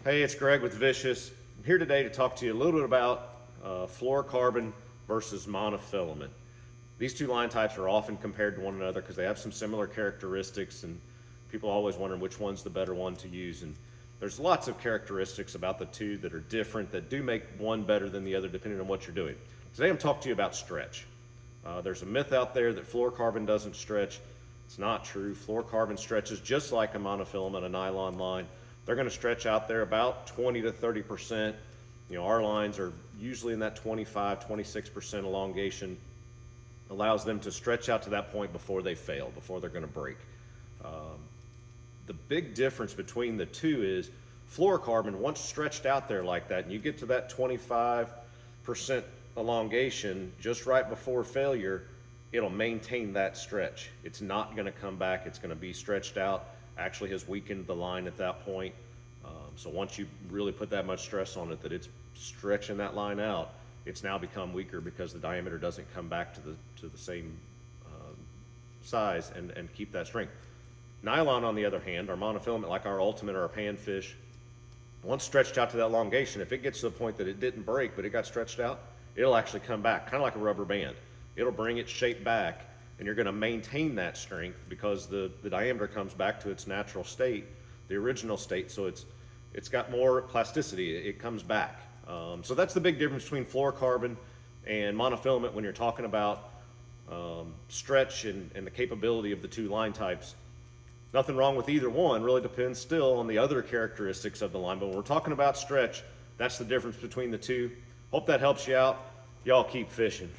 Hey, it's Greg with Vicious. I'm here today to talk to you a little bit about fluorocarbon versus monofilament. These two line types are often compared to one another because they have some similar characteristics, and people always wonder which one's the better one to use. And there's lots of characteristics about the two that are different that do make one better than the other depending on what you're doing. Today I'm talking to you about stretch. There's a myth out there that fluorocarbon doesn't stretch. It's not true. Fluorocarbon stretches just like a monofilament, a nylon line. They're going to stretch out there about 20 to 30%. Our lines are usually in that 25, 26% elongation. Allows them to stretch out to that point before they fail, before they're going to break. The big difference between the two is fluorocarbon, once stretched out there like that, and you get to that 25% elongation just right before failure, it'll maintain that stretch. It's not going to come back. It's going to be stretched out. Actually has weakened the line at that point. So once you really put that much stress on it that it's stretching that line out, it's now become weaker because the diameter doesn't come back to the same size and keep that strength. Nylon, on the other hand, our monofilament, like our Ultimate or our panfish, once stretched out to that elongation, if it gets to the point that it didn't break but it got stretched out, it'll actually come back, kind of like a rubber band. It'll bring its shape back, and you're going to maintain that strength because the diameter comes back to its natural state, the original state, so it's got more plasticity. It comes back. So that's the big difference between fluorocarbon and monofilament when you're talking about stretch and the capability of the two line types. Nothing wrong with either one. Really depends still on the other characteristics of the line, but when we're talking about stretch, that's the difference between the two. Hope that helps you out. Y'all keep fishing.